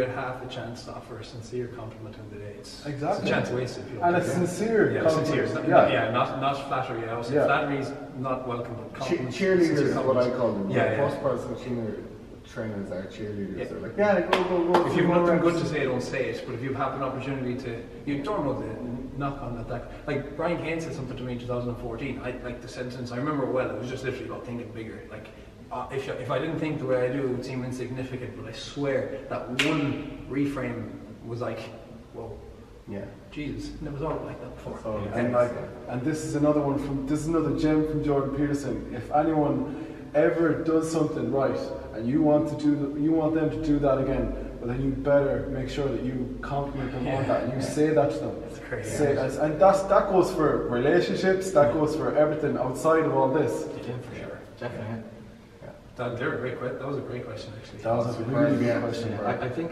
get half a chance to offer a sincere compliment in the day, it's a chance wasted. And it's sincere compliment. Not flattery. Flattery is not welcome. Cheerleaders is what I call them. First person trainers are cheerleaders. They're like, go. If you've nothing good to say, don't say it. But if you have an opportunity to, you don't know the knock on that. Like Brian Kane said something to me in 2014. I like the sentence. I remember it well. It was just literally about thinking bigger. Like if I didn't think the way I do, it would seem insignificant. But I swear that one reframe was like, whoa. Yeah. Jesus, never thought like that before. And this is another gem from Jordan Peterson. If anyone ever does something right and you want them to do that again, but then you better make sure that you compliment them on that and you say that to them. That's crazy. And that goes for relationships, that goes for everything outside of all this. Yeah, for sure. Definitely. That was a great question, actually. That was a really good question. I think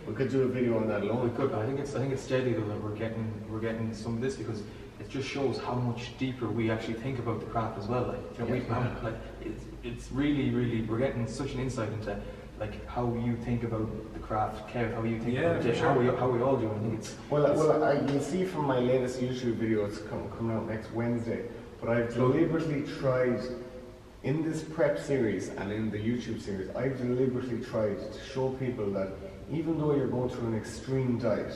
we could do a video on that alone. We could. I think it's deadly though that we're getting some of this, because it just shows how much deeper we actually think about the craft as well. It's really we're getting such an insight into like how you think about the craft, Kev, how you think about it, how we all do. I think it's you'll see from my latest YouTube video, it's coming out next Wednesday. But I've deliberately tried, in this prep series and in the YouTube series, I've deliberately tried to show people that even though you're going through an extreme diet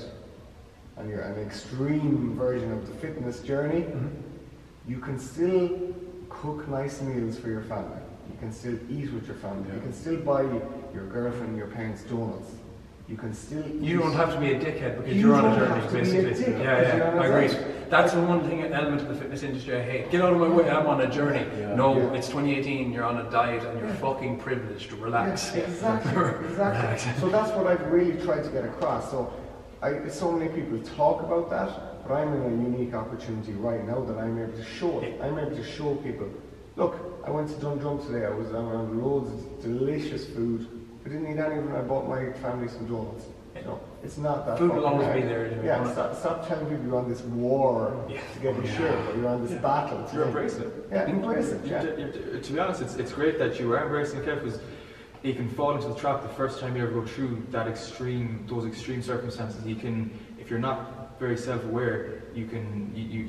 and you're an extreme version of the fitness journey, you can still cook nice meals for your family. You can still eat with your family. You can still buy your girlfriend and your parents donuts. You can still eat. You don't have to be a dickhead because you're on a journey, basically. I agree. That's the one element of the fitness industry I hate. Get out of my way, I'm on a journey. It's 2018, you're on a diet and you're fucking privileged to relax. Exactly. So that's what I've really tried to get across. So many people talk about that, but I'm in a unique opportunity right now that I'm able to show it. I'm able to show people, look, I went to Dundrum today, I was around loads of delicious food. I didn't eat any of it, I bought my family some donuts. It's not that. Food will always be there. Stop telling people you're on this war to get your share, but you're on this battle. You're embracing it. Yeah, embrace it. To be honest, it's great that you are embracing it, because you can fall into the trap the first time you ever go through those extreme circumstances. You can, if you're not very self-aware, you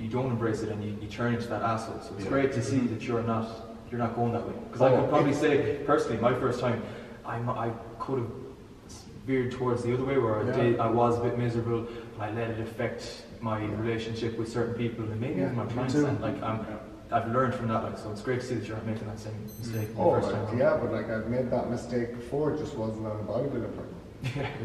don't embrace it and you turn into that asshole. So it's great to see that you're not going that way. Because I could probably say personally, my first time, I could have veered towards the other way where I was a bit miserable and I let it affect my relationship with certain people and maybe even my plans. I've learned from that, so it's great to see that you're not making that same mistake the first time. But I've made that mistake before, it just wasn't on a bodybuilder part.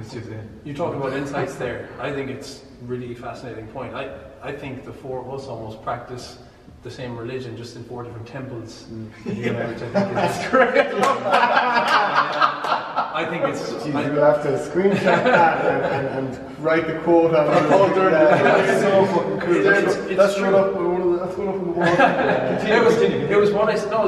It's just You talk about insights there. I think it's really fascinating point. I think the four of us almost practice the same religion, just in 4 different temples. That's great. I think it's. You'll have to screenshot that and write the quote on the folder. It's so fucking cool. That's going up on the wall. It was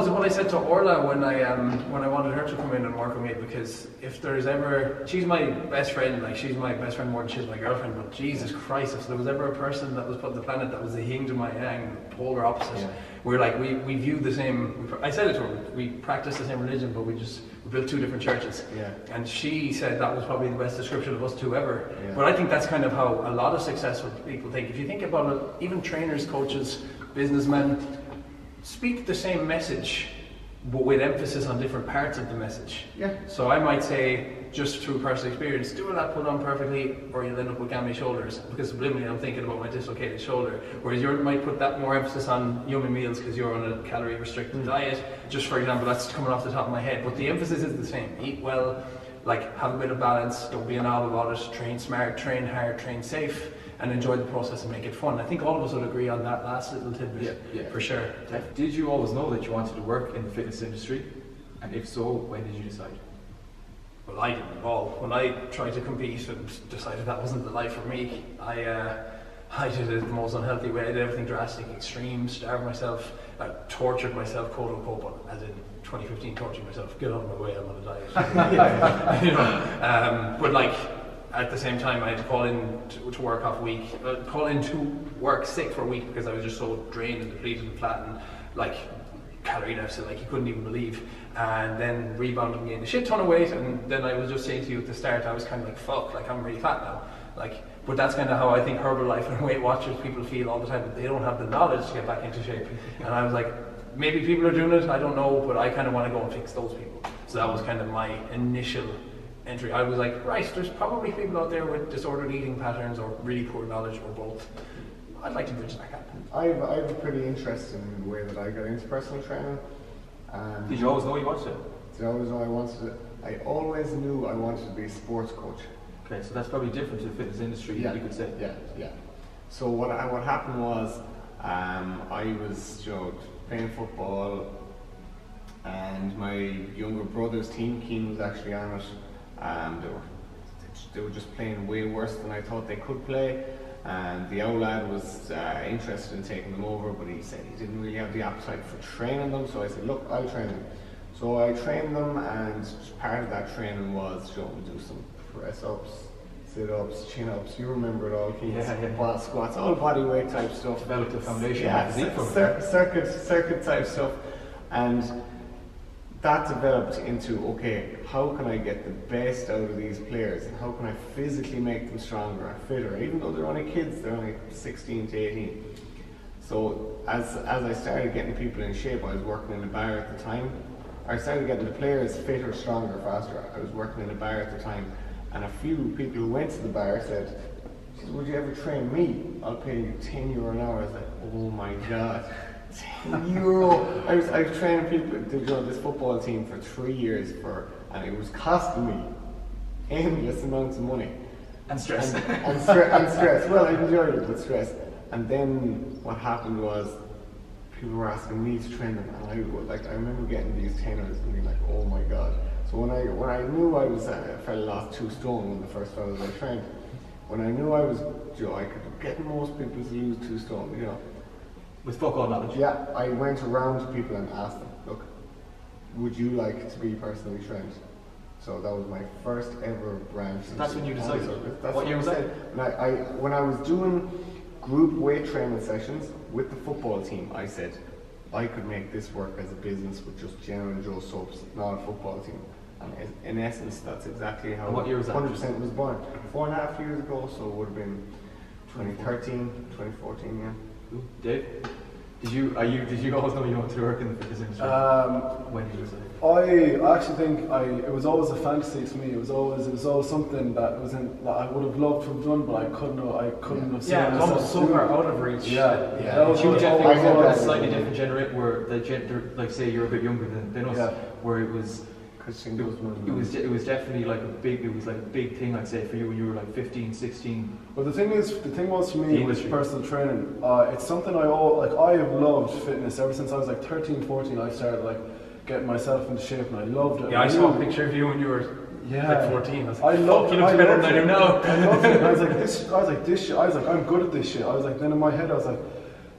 what I said to Orla when I wanted her to come in and work with me, because if there's ever, she's my best friend, like she's my best friend more than she's my girlfriend, but Jesus Christ, if there was ever a person that was put on the planet that was the yin to my yang, the polar opposite, we're like, we view the same, I said it to her, we practice the same religion, but we built 2 different churches. And she said that was probably the best description of us 2 ever. But I think that's kind of how a lot of successful people think. If you think about it, even trainers, coaches, businessmen speak the same message, but with emphasis on different parts of the message. So I might say, just through personal experience, do that put on perfectly, or you'll end up with gammy shoulders, because subliminally I'm thinking about my dislocated shoulder. Whereas you might put that more emphasis on yummy meals because you're on a calorie restricted diet. Just for example, that's coming off the top of my head, but the emphasis is the same. Eat well, like have a bit of balance, don't be an knob about it, train smart, train hard, train safe, and enjoy the process and make it fun. I think all of us would agree on that last little tidbit, for sure. Did you always know that you wanted to work in the fitness industry? And if so, when did you decide? Well, I didn't at all. When I tried to compete and decided that wasn't the life for me, I did it the most unhealthy way. I did everything drastic, extreme, starved myself, tortured myself, quote unquote, but as in 2015 tortured myself, get out of my way, I'm on a diet. But like, at the same time I had to call in to work off a week, call in to work sick for a week because I was just so drained and depleted and flat and like calorie deficit like you couldn't even believe, and then rebounded and gained a shit ton of weight, and then I was just saying to you at the start, I was kind of like, fuck, like I'm really fat now. Like, but that's kind of how I think Herbalife and Weight Watchers people feel all the time, that they don't have the knowledge to get back into shape. And I was like, maybe people are doing it, I don't know, but I kind of want to go and fix those people. So that was kind of my initial entry. I was like, right, there's probably people out there with disordered eating patterns or really poor knowledge or both. I'd like to bridge that gap. I have a pretty interesting way that I got into personal training. Did you always know you wanted it? Did I always know I wanted it? I always knew I wanted to be a sports coach. Okay, so that's probably different to the fitness industry, you could say. Yeah. So what happened was, I was playing football, and my younger brother's team, Keane, was actually on it. They were just playing way worse than I thought they could play. And the old lad was interested in taking them over, but he said he didn't really have the appetite for training them. So I said, look, I'll train them. So I trained them, and part of that training was do some press-ups, sit-ups, chin-ups. You remember it all, Keane. Squats, all body weight type stuff. Developed the foundation. Circuit type stuff. And that developed into, okay, how can I get the best out of these players, and how can I physically make them stronger and fitter, even though they're only kids, they're only 16 to 18. So as I started getting people in shape, I was working in a bar at the time. I started getting the players fitter, stronger, faster. I was working in a bar at the time, and a few people who went to the bar said, would you ever train me? I'll pay you €10 an hour. I was like, oh my God. €10. I was training people to join this football team for 3 years and it was costing me endless amounts of money. And stress. And stress. Well, I enjoyed it, but stress. And then what happened was people were asking me to train them, and I remember getting these tenors and being like, oh my God. So when I knew I was a fella lost 2 stone, one of the first fellas I trained. When I knew I was I could get most people to lose 2 stone, With fuck all knowledge. Yeah, I went around to people and asked them, look, would you like to be personally trained? So that was my first ever branch. That's when you decided. That's what year was that? When I was doing group weight training sessions with the football team, I said I could make this work as a business with just General Joe Soaps, not a football team. And in essence, that's exactly how. And what year was that? 100% was born. 4.5 years ago, so it would have been 2013, 2014, yeah. Dave, did you always know you wanted to work in the fitness industry? When did you say? I actually think it was always a fantasy to me. It was always something that I would have loved to have done, but I couldn't have seen it was myself almost so far out of reach. Yeah. That was you definitely always grew up in a slightly different generation where like say you're a bit younger than us, where it was definitely like a big thing, I'd say, for you when you were like 15, 16. But the thing was for me with personal training, it's something I have loved fitness ever since I was like 13, 14. I started getting myself into shape, and I loved it. Yeah, I saw a picture of you when you were like 14. I loved it. You look better than I do now. I loved it. I was like this shit. I was like, I'm good at this shit. I was like, then in my head I was like,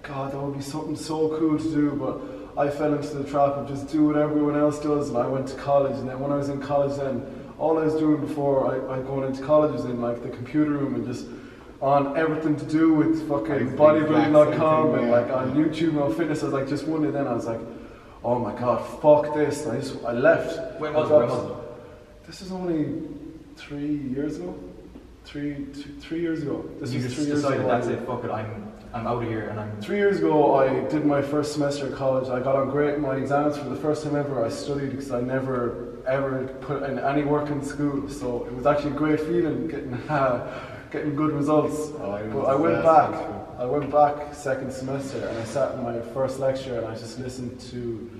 God, that would be something so cool to do, but I fell into the trap of just do what everyone else does, and I went to college. And then when I was in college, then all I was doing before I going into college was in the computer room and just on everything to do with fucking bodybuilding.com and on YouTube and on fitness. I was like, just one day then I was like, oh my God, fuck this. And I left. When was it? This is only 3 years ago. 3 years ago. This was 3 years ago. You just decided, that's it, fuck it, I'm out of here, and I'm... 3 years ago, I did my first semester at college. I got on great in my exams for the first time ever. I studied because I never ever put in any work in school, so it was actually a great feeling getting good results. But I went back second semester, and I sat in my first lecture, and I just listened to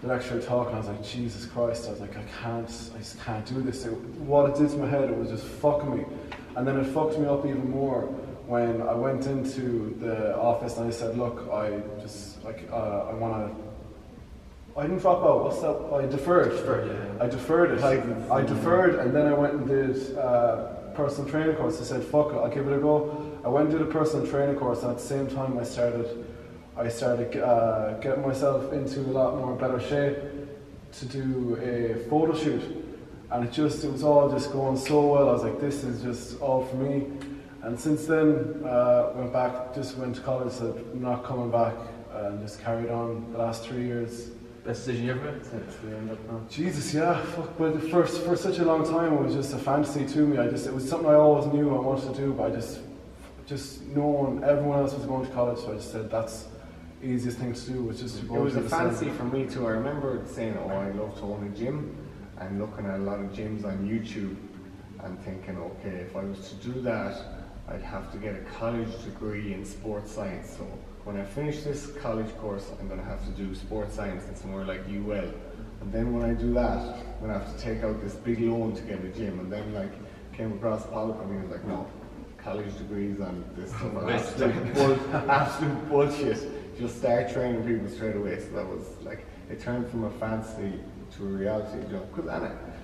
the lecturer talk, and I was like, Jesus Christ. I was like, I just can't do this. What it did to my head, it was just fucking me. And then it fucked me up even more when I went into the office and I said, look, I didn't drop out. What's that? I deferred. I deferred it. I deferred, and then I went and did personal training course. I said, fuck it, I'll give it a go. I went and did a personal training course, and at the same time I started getting myself into a lot more better shape to do a photo shoot. And it was all just going so well. I was like, this is just all for me. And since then, went to college, said, I'm not coming back. and just carried on the last 3 years. Best decision you ever made? Since we end up now. Jesus, yeah, fuck. But for such a long time, it was just a fantasy to me. It was something I always knew I wanted to do, but I just knowing everyone else was going to college, so I just said that's the easiest thing to do, was just to go. It was to a the fantasy center. for me too. I remember saying, "Oh, I love to own a gym," and looking at a lot of gyms on YouTube, and thinking, "Okay, if I was to do that, I'd have to get a college degree in sports science. So when I finish this college course, I'm going to have to do sports science in somewhere like UL. And then when I do that, I'm going to have to take out this big loan to get a gym." And then like came across Pollock and he was like, "No, college degrees and this stuff are absolute bullshit. Just start training people straight away." So that was like, it turned from a fantasy to a reality, you know.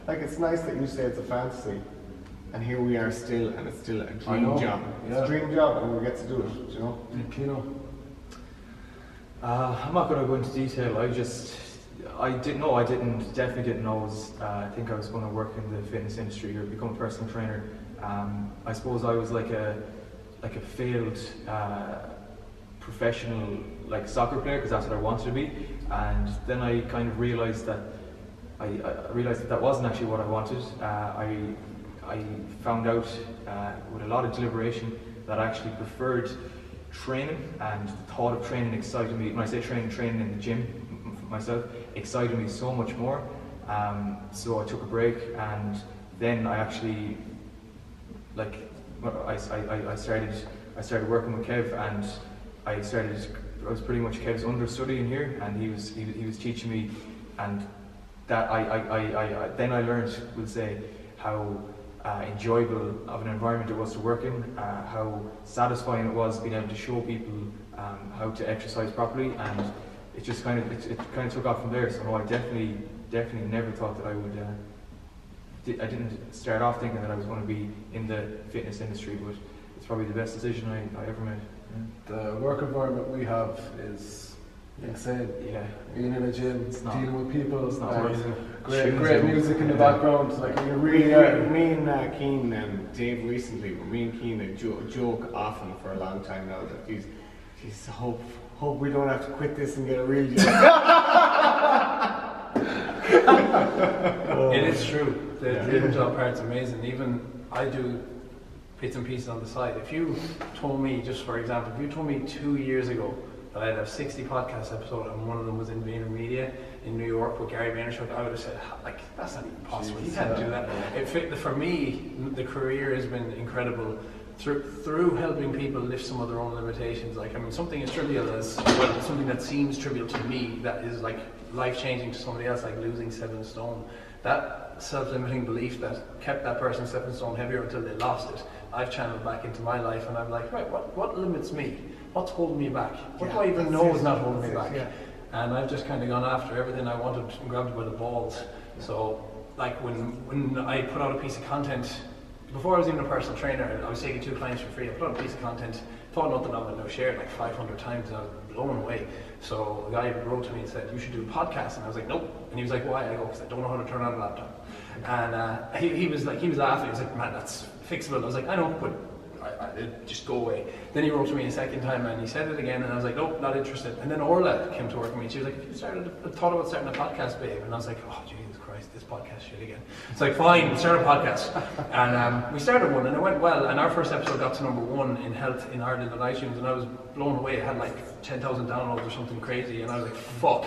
It's nice that you say it's a fantasy, and here we are still, and it's still a dream job. It's a dream job, and we get to do it, you know. I'm not going to go into detail. I definitely didn't know. I think I was going to work in the fitness industry or become a personal trainer. I suppose I was like a failed professional soccer player, because that's what I wanted to be. And then I kind of realized that that wasn't actually what I wanted. I found out with a lot of deliberation that I actually preferred training, and the thought of training excited me. When I say training in the gym myself excited me so much more. So I took a break, and then I actually I started working with Kev, and I was pretty much Kev's understudy in here, and he was teaching me, and that then I learned, we'll say, how enjoyable of an environment it was to work in, how satisfying it was being able to show people how to exercise properly, and it just kind of took off from there. So no, I definitely never thought that I would. I didn't start off thinking that I was going to be in the fitness industry, but it's probably the best decision I ever made. The work environment we have is insane. Yeah. Being in a gym, dealing with people, it's not worth it. great music in the background, you really are. Me and Keane and Dave recently, me and Keane joke often for a long time now that geez, hope we don't have to quit this and get a real job. It is true. The dream job part's amazing. Even I do bits and pieces on the side. If you told me, just for example, 2 years ago that I'd have 60 podcast episodes and one of them was in VaynerMedia in New York with Gary Vaynerchuk, I would have said, that's not even possible. You can't do that. For me, the career has been incredible through helping people lift some of their own limitations. Something as trivial as, something that seems trivial to me that is life-changing to somebody else, like losing 7 stone. That self-limiting belief that kept that person 7 stone heavier until they lost it, I've channeled back into my life, and I'm like, right, what limits me? What's holding me back? What do I even know is not holding me back? And I've just kind of gone after everything I wanted and grabbed it by the balls. So, when I put out a piece of content, before I was even a personal trainer, I was taking 2 clients for free. I put out a piece of content, thought nothing of it, and I shared 500 times, and I was blown away. So the guy wrote to me and said, "You should do a podcast." And I was like, "Nope." And he was like, "Why?" I go, "Because I don't know how to turn on a laptop." And he was laughing. He was like, "Man, that's fixable." I was like, "I know, but it'd just go away." Then he wrote to me a second time and he said it again, and I was like, "Nope, not interested." And then Orla came to work with me and she was like, "Have you thought about starting a podcast, babe?" And I was like, "Oh, Jesus Christ, this podcast shit again." It's like, "Fine, we'll start a podcast." And we started one and it went well, and our first episode got to #1 in health in Ireland on iTunes, and I was blown away. It had 10,000 downloads or something crazy, and I was like, fuck.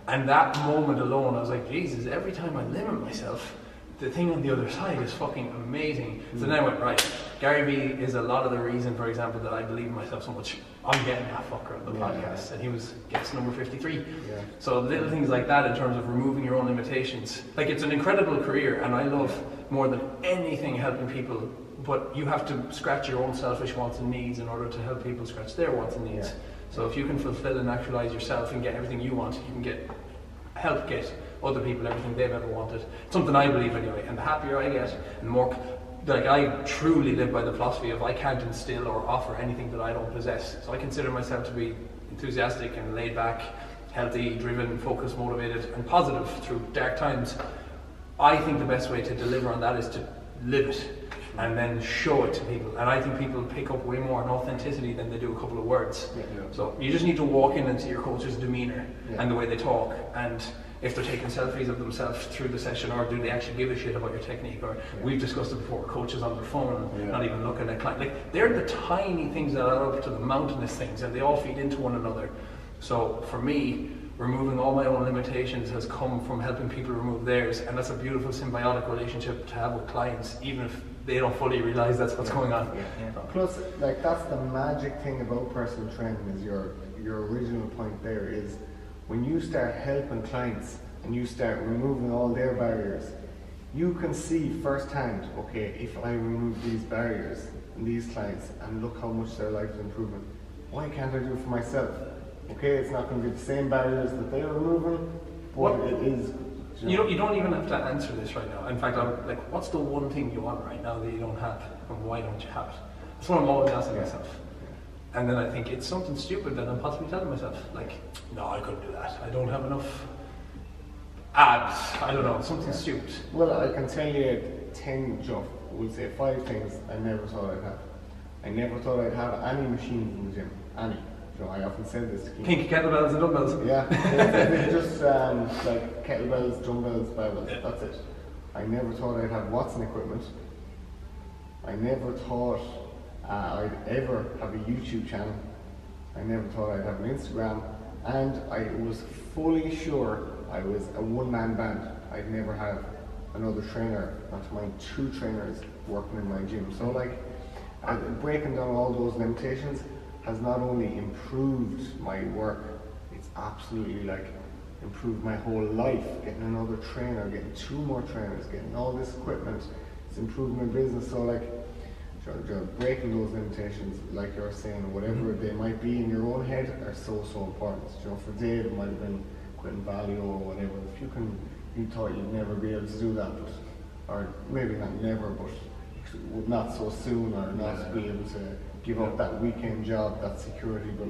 And that moment alone, I was like, Jesus, every time I limit myself, the thing on the other side is fucking amazing. So then I went, right, Gary Vee is a lot of the reason, for example, that I believe in myself so much. I'm getting that fucker on the podcast, and he was guest number 53. So little things like that in terms of removing your own limitations. It's an incredible career, and I love more than anything helping people, but you have to scratch your own selfish wants and needs in order to help people scratch their wants and needs. So if you can fulfill and actualize yourself and get everything you want, you can help get other people everything they've ever wanted. Something I believe anyway. And the happier I get, and the more, I truly live by the philosophy of I can't instill or offer anything that I don't possess. So I consider myself to be enthusiastic and laid back, healthy, driven, focused, motivated, and positive through dark times. I think the best way to deliver on that is to live it. and then show it to people. And I think people pick up way more in authenticity than they do a couple of words. Yeah. So you just need to walk in and see your coach's demeanour and the way they talk, and if they're taking selfies of themselves through the session, or do they actually give a shit about your technique, or we've discussed it before, coaches on their phone, not even looking at client. Like, they're the tiny things that add up to the mountainous things, and they all feed into one another. So for me, removing all my own limitations has come from helping people remove theirs, and that's a beautiful symbiotic relationship to have with clients, even if they don't fully realise that's what's going on. Plus, like, that's the magic thing about personal training, is your original point there is, when you start helping clients and you start removing all their barriers, you can see firsthand, okay, if I remove these barriers in these clients and look how much their life is improving, why can't I do it for myself? Okay, it's not going to be the same barriers that they're removing, but it is. You don't even have to answer this right now. In fact, I'm like, what's the one thing you want right now that you don't have, and why don't you have it? That's what I'm always asking myself. And then I think it's something stupid that I'm possibly telling myself, like, no, I couldn't do that. I don't have enough abs. I don't know, something stupid. Well, I can tell you 10, we'll say 5 things I never thought I'd have. I never thought I'd have any machines in the gym. Any. I often said this to people. Pink kettlebells and dumbbells. Yeah, they're just like kettlebells, dumbbells, barbells. That's it. I never thought I'd have Watson equipment. I never thought I'd ever have a YouTube channel. I never thought I'd have an Instagram, and I was fully sure I was a one-man band. I'd never have another trainer, not to mind 2 trainers working in my gym. So like, breaking down all those limitations has not only improved my work, it's absolutely like improved my whole life. Getting another trainer, getting 2 more trainers, getting all this equipment, it's improved my business. So like, breaking those limitations, like you're saying, whatever they might be in your own head, are so important. For Dave, it might have been quitting value or whatever. If you thought you'd never be able to do that, or maybe not never, but not so soon, or not be able to give up that weekend job, that security. But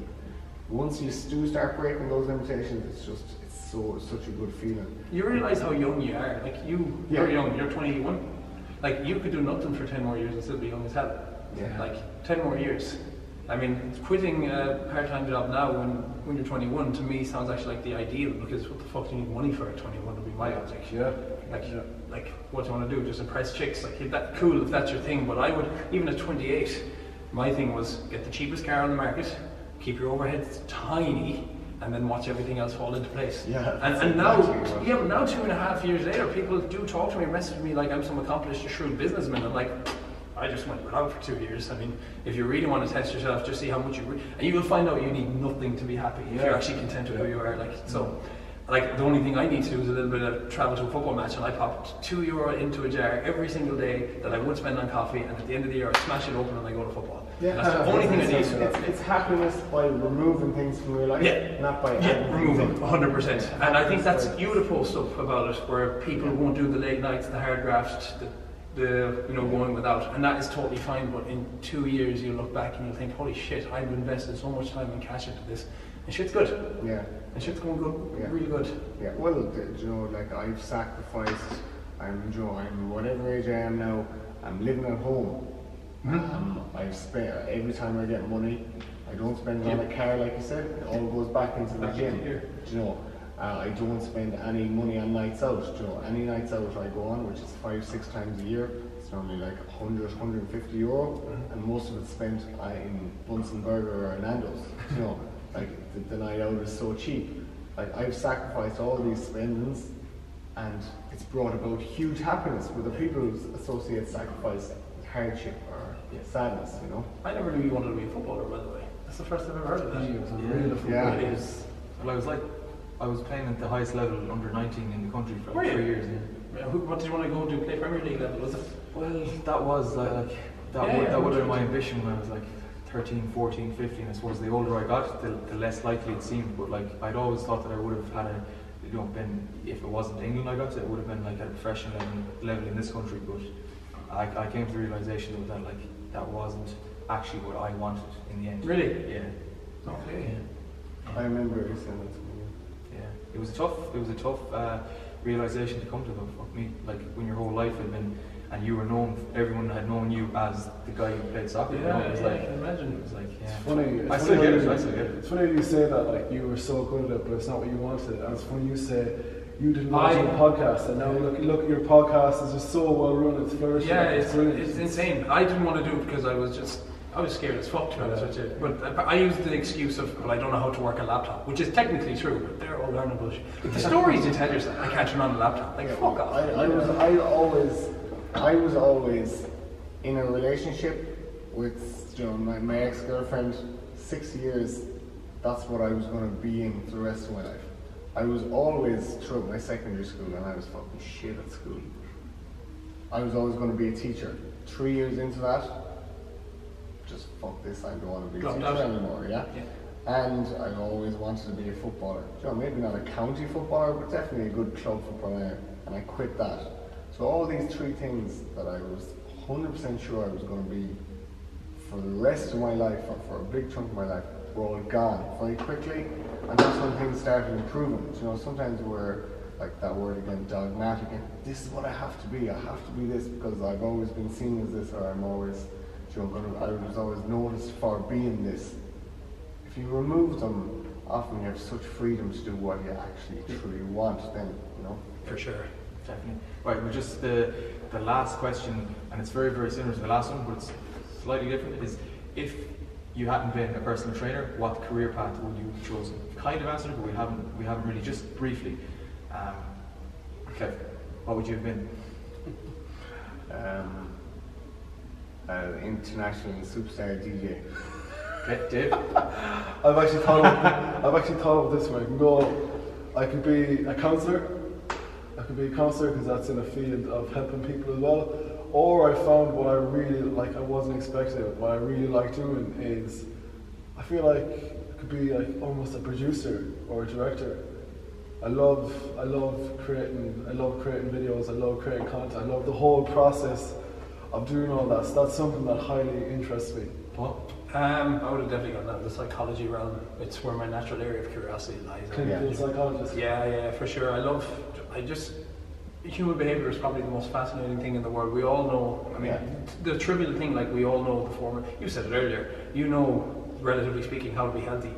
once you do start breaking those limitations, it's such a good feeling. You realise how young you are. Like, you're young. You're 21. Like, you could do nothing for 10 more years and still be young as hell. Yeah. Like, 10 more years. I mean, quitting a part-time job now when you're 21 to me sounds actually like the ideal, because what the fuck do you need money for at 21 would be my logic. Like, what do you want to do? Just impress chicks? Like, that cool if that's your thing, but I would, even at 28, my thing was get the cheapest car on the market, keep your overheads tiny, and then watch everything else fall into place. And now, but now 2.5 years later, people do talk to me, message me like I'm some accomplished, shrewd businessman. I'm like, I just went without for 2 years. I mean, if you really want to test yourself, just see how much and you will find out you need nothing to be happy if you're actually content with who you are. Like, so, like, the only thing I need to do is a little bit of travel to a football match, and I popped €2 into a jar every single day that I would spend on coffee, and at the end of the year I smash it open and I go to football. And that's the only thing I need. It's happiness by removing things from your life, not by removing 100%. And I think that's you to post up about it, where people won't do the late nights, the hard graft, the going without, and that is totally fine. But in 2 years you'll look back and you'll think, holy shit, I've invested so much time and cash into this, and shit's good. And shit's going good, really good. Well, like, I've sacrificed. I'm whatever age I am now. I'm living at home. I've spent every time I get money. I don't spend it on a car, like you said. It all goes back into the gym. I don't spend any money on nights out. Any nights out I go on, which is 5-6 times a year, it's normally like €100-150, and most of it's spent in Bunsen Burger or Nando's. Like, the night out is so cheap. Like, I've sacrificed all these spendings, and it's brought about huge happiness for the people who associate sacrifice with hardship or sadness. I never knew you wanted to be a footballer, by the way. That's the first I've ever heard of that. Well, I was playing at the highest level, under 19 in the country for like 3 years. What did you want to go do? Play Premier League level? Was it? Well, that was that would have been my ambition when I was like 13, 14, 15. I suppose the older I got, the less likely it seemed. But like, I'd always thought that I would have had been, if it wasn't England I got to, it would have been like at a professional level in this country. But I came to the realization that like that wasn't actually what I wanted in the end. Really? Yeah. Okay. I remember you saying that to me. It was a tough realization to come to, though. Fuck me, like, when your whole life had been and you were known. Everyone had known you as the guy who played soccer. You know? It was I can imagine. It was like, yeah. It's funny. I still get it. I still get it. It's funny you say that, like you were so good at it, but it's not what you wanted. And it's funny you say you didn't want to do a podcast, and now look, your podcast is just so well run. It's flourishing. Yeah, it's brilliant. it's insane. I didn't want to do it because I was scared as fuck, to be honest with you. But I used the excuse of, well, I don't know how to work a laptop, which is technically true, but they're all learning bullshit. But the stories you tell yourself, I can't turn on a laptop. Like, fuck off. I was always in a relationship with my ex-girlfriend. 6 years. That's what I was going to be in for the rest of my life. I was always throughout my secondary school, and I was fucking shit at school. I was always going to be a teacher. 3 years into that, just fuck this, I don't want to be a teacher anymore, yeah? And I always wanted to be a footballer. Maybe not a county footballer, but definitely a good club footballer, and I quit that. So all these three things that I was 100% sure I was going to be for the rest of my life, or for a big chunk of my life, were all gone very quickly, and that's when things started improving. Sometimes we're, like that word again, dogmatic, and this is what I have to be this because I've always been seen as this, or I'm always, I was always noticed for being this. If you remove them, often you have such freedom to do what you actually truly want then, For sure. Definitely. Right, we're just the last question, and it's very, very similar to the last one, but it's slightly different, is if you hadn't been a personal trainer, what career path would you have chosen? Kind of answered, but we haven't really, just briefly. Kev, what would you have been? International superstar DJ. Okay, Dave? I've actually thought of this way. I could be a counsellor. I could be a counsellor because that's in a field of helping people as well. Or I found what I really like. I wasn't expecting it. What I really like doing is, I feel like I could be like almost a producer or a director. I love creating videos. I love creating content. I love the whole process of doing all that. So that's something that highly interests me. Paul? I would have definitely gone down the psychology realm. It's where my natural area of curiosity lies. Clinical psychologist. Yeah, for sure. Human behaviour is probably the most fascinating thing in the world. We all know, the trivial thing, like we all know the formula. You said it earlier, relatively speaking, how to be healthy.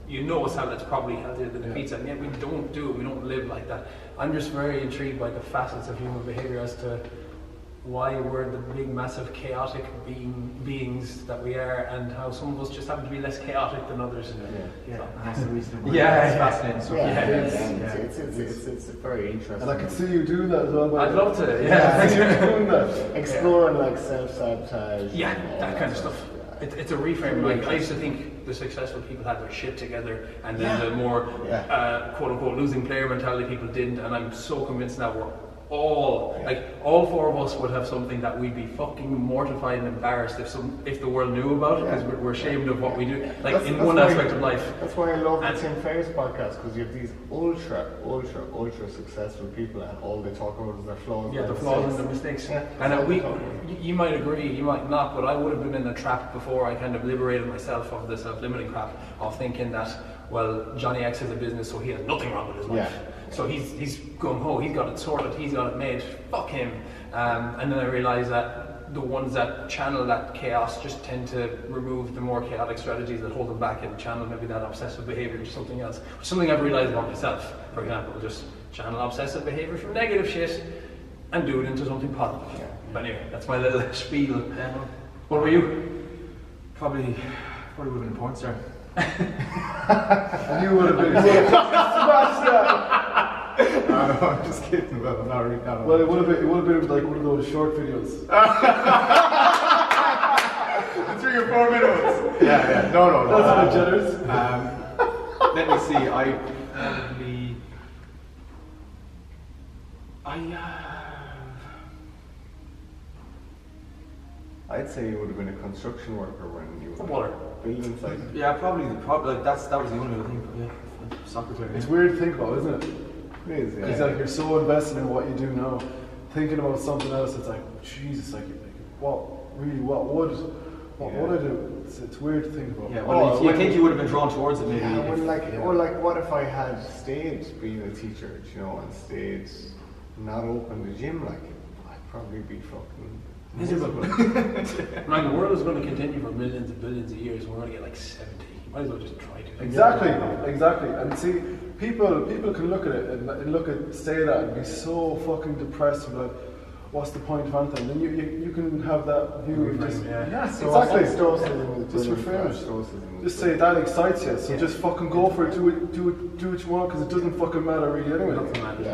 You know a salad's probably healthier than a pizza, and yet we don't do it, we don't live like that. I'm just very intrigued by the facets of human behaviour as to why we're the big, massive, chaotic beings that we are, and how some of us just happen to be less chaotic than others. That's the reason. Yeah, it's fascinating. So It's very interesting. And I can see you doing that as well. I'd love to. Doing that. Exploring like self-sabotage. Yeah, that kind of stuff. It's a reframe. Like I used to think the successful people had their shit together, and then the more quote unquote losing player mentality people didn't. And I'm so convinced now we're all four of us would have something that we'd be fucking mortified and embarrassed if the world knew about it, because we're ashamed of what we do. Like that's one aspect of life. That's why I love the Tim Ferriss podcast, because you have these ultra successful people, and all they talk about is their flaws. Yeah, the flaws and the mistakes. And you might agree, you might not, but I would have been in the trap before I kind of liberated myself of the self-limiting crap of thinking that, well, Johnny X has a business, so he has nothing wrong with his life. So he's gung-ho, he's got it sorted, he's got it made, fuck him. And then I realised that the ones that channel that chaos just tend to remove the more chaotic strategies that hold them back and channel maybe that obsessive behaviour to something else. Something I've realised about myself, for example, just channel obsessive behaviour from negative shit and do it into something positive. But anyway, that's my little spiel. What were you? Probably would have been a porn star. And you would have been smash that. I'm just kidding, but I'm not really kind of. Well, it would have been like one of those short videos. 3 or 4 minutes. Yeah. No. That's a bit generous. Let me see. I'd say you would have been a construction worker when you were building sites. Yeah, probably like that was the only other thing. Yeah, soccer player. It's weird to think about, isn't it? It is, yeah. Because like you're so invested in what you do now, thinking about something else, it's like, Jesus, what would I do? It's weird to think about. Yeah, well, you think you would have been drawn towards it, maybe. Or what if I had stayed being a teacher, and stayed not open the gym, like Probably be fucking miserable. Right, the world is going to continue for millions and billions of years, and we're going to get like 70. You might as well just try to. Exactly. And see, people can look at it and say that and be so fucking depressed and be like, what's the point of anything? Then you can have that view of just yes, exactly. Just reframe it. Just say that excites you, so just fucking go for it. Do what you want, because it doesn't fucking matter really anyway. Nothing matters.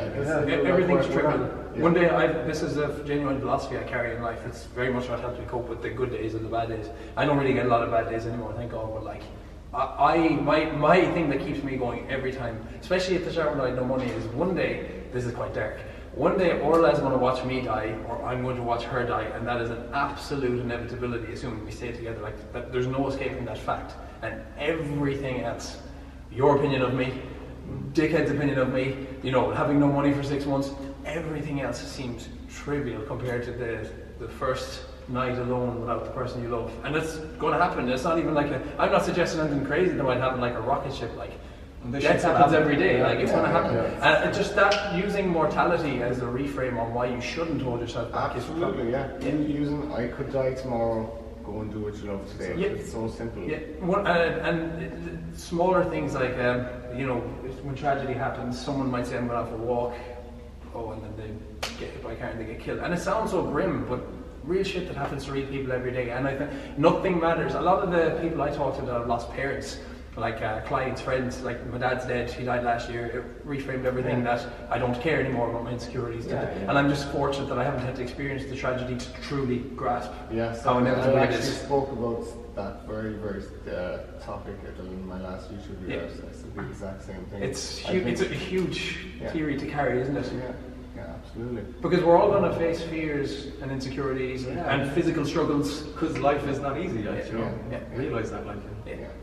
Everything's trivial. One day, this is a genuine philosophy I carry in life. It's very much what helps me cope with the good days and the bad days. I don't really get a lot of bad days anymore, thank God. But like, my thing that keeps me going every time, especially at the start when I had no money, is one day. This is quite dark. One day Orla is going to watch me die, or I'm going to watch her die, and that is an absolute inevitability, assuming we stay together. Like that, there's no escaping that fact. And everything else, your opinion of me, dickhead's opinion of me, you know, having no money for 6 months, everything else seems trivial compared to the first night alone without the person you love. And it's going to happen. It's not even like I'm not suggesting anything crazy that might happen, like a rocket ship. Like death happens every day. Like it's going to happen. And just that, using mortality as a reframe on why you shouldn't hold yourself back. Absolutely, Using I could die tomorrow. Go and do what you love today. It's so simple. Yeah, and smaller things like you know, when tragedy happens, someone might say, "I'm going out for a walk," and then they get hit by a car and they get killed. And it sounds so grim, but real shit that happens to real people every day. And I think nothing matters. A lot of the people I talk to that have lost parents, like clients, friends, like my dad's dead, he died last year, it reframed everything that I don't care anymore about my insecurities. And I'm just fortunate that I haven't had to experience the tragedy to truly grasp how inevitable it is. I actually spoke about that very topic in my last YouTube video. I said the exact same thing. It's a huge theory to carry, isn't it? Yeah, absolutely. Because we're all going to face fears and insecurities and physical struggles. Because life is not easy, like, you know. Realise that, like,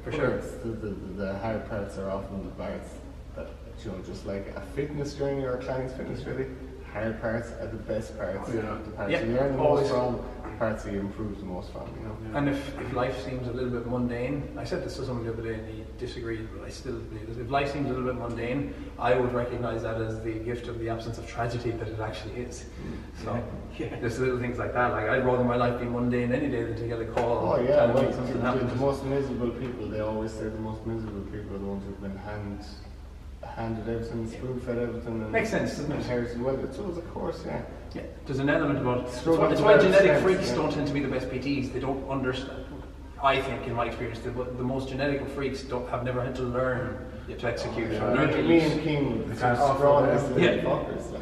for sure. The hard parts are often the parts that, you know, just like a fitness journey or a client's fitness journey, hard parts are the best parts. The parts you learn the most from, the parts that you improve the most from, you know. And if life seems a little bit mundane, I said this to someone the other day and he disagreed, but I still believe this. If life seems a little bit mundane, I would recognise that as the gift of the absence of tragedy that it actually is. So there's little things like that. Like I'd rather my life be mundane any day than to get a call. The most miserable people, they always say the most miserable people are the ones who've been handed everything, spoon-fed everything, and makes sense, doesn't it? Inherited well. It does, of course, There's an element about it's why genetic freaks don't tend to be the best PTs. They don't understand. I think, in my experience, the most genetic freaks have never had to learn to execute. Me and King, they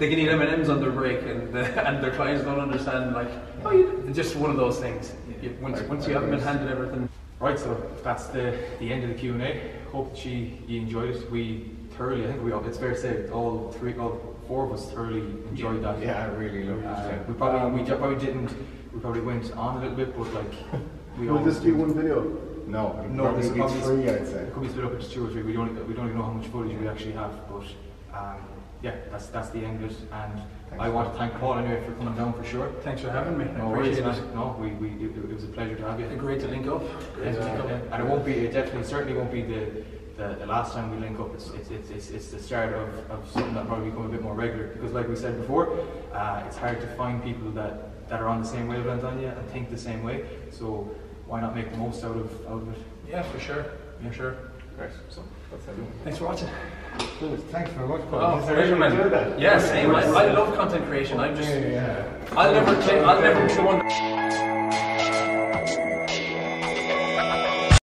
can eat M&Ms on their break, and their clients don't understand. Like, just one of those things. Once you haven't been handed everything. Right, so that's the end of the Q&A. Hope that you enjoyed it. It's fair to say all four of us thoroughly enjoyed that. Yeah, I really loved it. We probably went on a little bit, but like will this be one video? No, this will be three, I'd say. It could be split up into 2 or 3. We don't even know how much footage we actually have, but that's the end of it. And I want to thank Paul anyway for coming down for sure. Thanks for having me. No worries, man. No, it was a pleasure to have you. Great to link up. And it certainly won't be the last time we link up. It's the start of something that probably become a bit more regular, because like we said before, it's hard to find people that are on the same wavelength on you and think the same way, so why not make the most out of it? Yeah, for sure. Great, so that's everything. Thanks for watching. Thanks very much, Paul. Pleasure, man. Yeah, same. I love content creation. I'll never chew on